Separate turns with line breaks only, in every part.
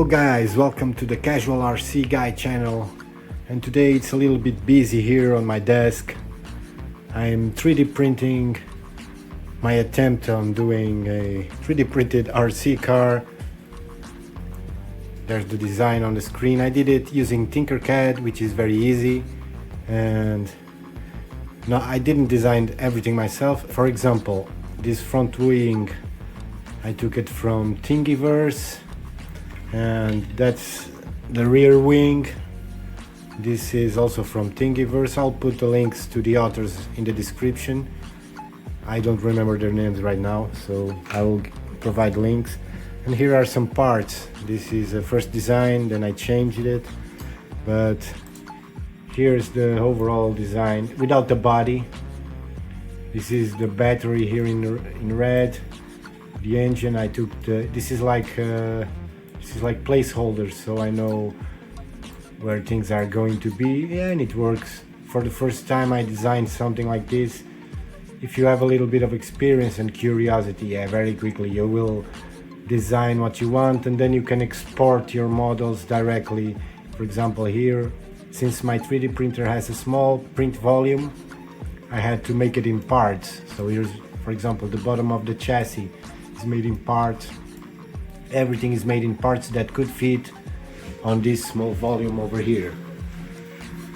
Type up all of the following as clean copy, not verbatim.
guys, welcome to the Casual RC Guy channel, and today it's a little bit busy here on my desk. I'm 3D printing my attempt on doing a 3D printed RC car. There's the design on the screen. I did it using Tinkercad, which is very easy, and no, I didn't design everything myself. For example, this front wing, I took it from Thingiverse, and that's the rear wing. This is also from Thingiverse. I'll put the links to the authors in the description. I don't remember their names right now, so I will provide links. And here are some parts. This is a first design, then I changed it, but here's the overall design without the body. This is the battery here in red. The engine, I took this is like placeholders, so I know where things are going to be, and it works. For the first time I designed something like this. If you have a little bit of experience and curiosity, very quickly you will design what you want, and then you can export your models directly. For example, here, since my 3D printer has a small print volume, I had to make it in parts. So here's, for example, the bottom of the chassis is made in parts. Everything is made in parts that could fit on this small volume over here.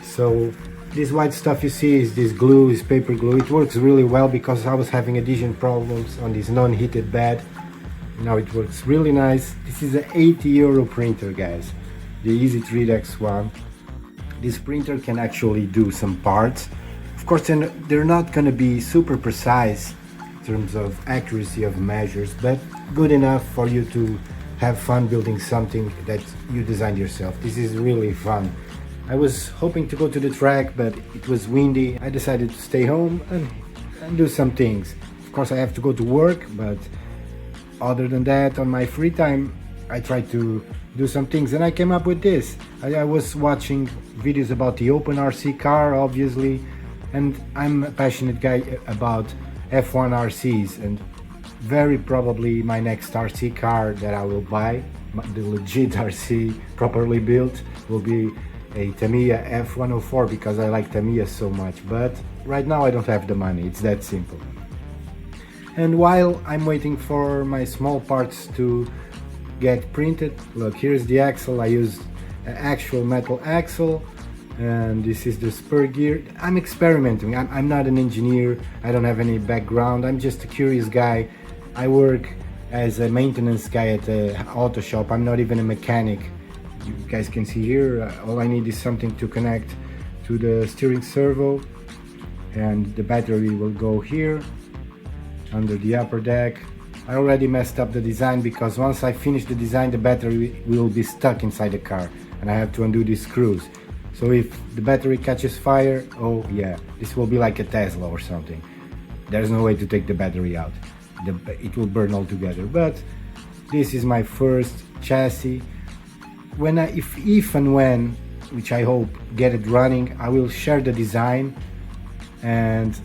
So this white stuff you see is this glue, is paper glue. It works really well because I was having adhesion problems on this non-heated bed. Now it works really nice. This is an €80 printer, guys, the Easy 3X one. This printer can actually do some parts. Of course, they're not going to be super precise in terms of accuracy of measures, but good enough for you to have fun building something that you designed yourself. This is really fun. I was hoping to go to the track, but it was windy. I decided to stay home and do some things. Of course, I have to go to work, but other than that, on my free time, I try to do some things, and I came up with this. I was watching videos about the open RC car, obviously, and I'm a passionate guy about F1 RCs, and very probably my next RC car that I will buy, the legit RC, properly built, will be a Tamiya F104, because I like Tamiya so much. But right now I don't have the money, it's that simple. And while I'm waiting for my small parts to get printed, look, here's the axle. I used an actual metal axle, and this is the spur gear. I'm experimenting. I'm not an engineer, I don't have any background, I'm just a curious guy. I work as a maintenance guy at an auto shop. I'm not even a mechanic. You guys can see here, all I need is something to connect to the steering servo, and the battery will go here under the upper deck. I already messed up the design because once I finish the design, the battery will be stuck inside the car and I have to undo these screws. So if the battery catches fire, oh yeah, this will be like a Tesla or something. There's no way to take the battery out. It will burn altogether. But this is my first chassis. If and when, which I hope, get it running, I will share the design, and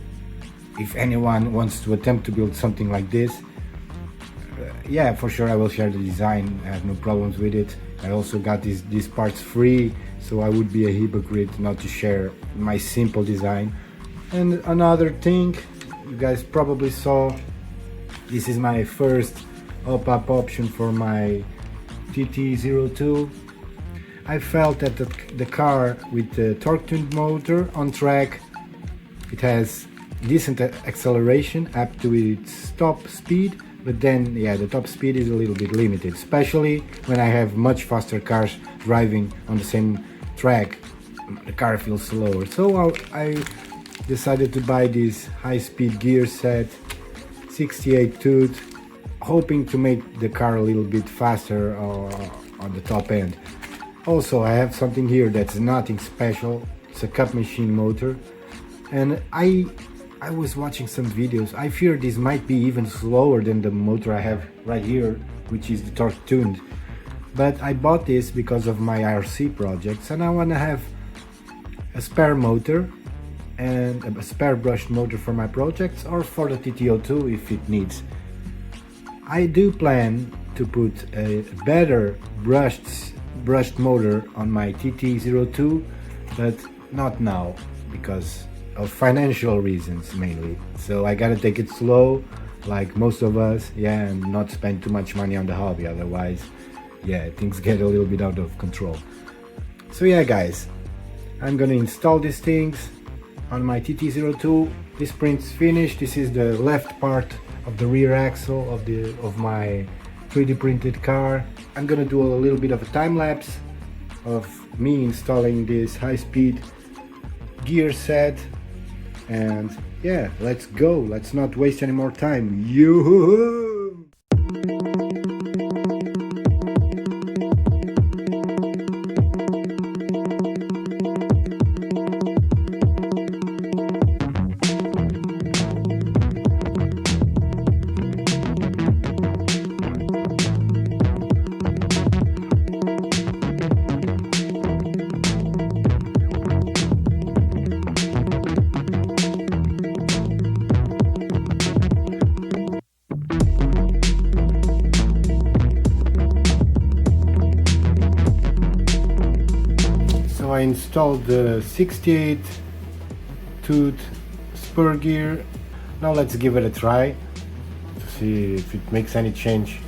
if anyone wants to attempt to build something like this, yeah, for sure I will share the design. I have no problems with it. I also got these parts free, so I would be a hypocrite not to share my simple design. And another thing you guys probably saw, this is my first op-up option for my TT-02. I felt that the car with the torque-tuned motor on track, it has decent acceleration up to its top speed, but then yeah, the top speed is a little bit limited, especially when I have much faster cars driving on the same track. The car feels slower, so I decided to buy this high-speed gear set, 68 tooth, hoping to make the car a little bit faster on the top end. Also, I have something here that's nothing special. It's a cup machine motor, and I was watching some videos. I fear this might be even slower than the motor I have right here, which is the torque tuned. But I bought this because of my RC projects, and I want to have a spare motor and a spare brushed motor for my projects, or for the TT-02 if it needs. I do plan to put a better brushed motor on my TT-02, but not now because of financial reasons mainly. So I gotta take it slow, like most of us, yeah, and not spend too much money on the hobby, otherwise, yeah, things get a little bit out of control. So yeah, guys, I'm gonna install these things on my TT-02. This print's finished. This is the left part of the rear axle of my 3D printed car. I'm gonna do a little bit of a time lapse of me installing this high-speed gear set, and yeah, let's go. Let's not waste any more time. Yoo-hoo-hoo! So I installed the 68 tooth spur gear. Now let's give it a try to see if it makes any change.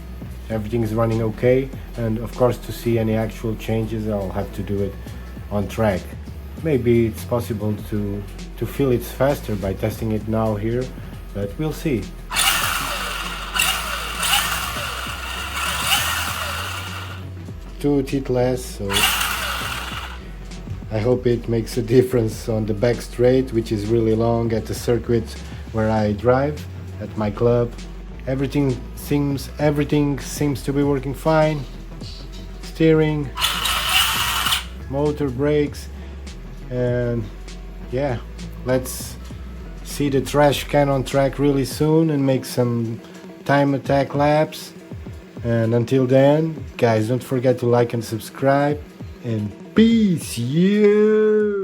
Everything is running okay, and of course to see any actual changes I'll have to do it on track. Maybe it's possible to feel it's faster by testing it now here, but we'll see. 2 teeth less, so I hope it makes a difference on the back straight, which is really long at the circuit where I drive at my club. Everything seems to be working fine. Steering, motor, brakes, and yeah, let's see the trash can on track really soon and make some time attack laps. And until then, guys, don't forget to like and subscribe, and peace, yeah!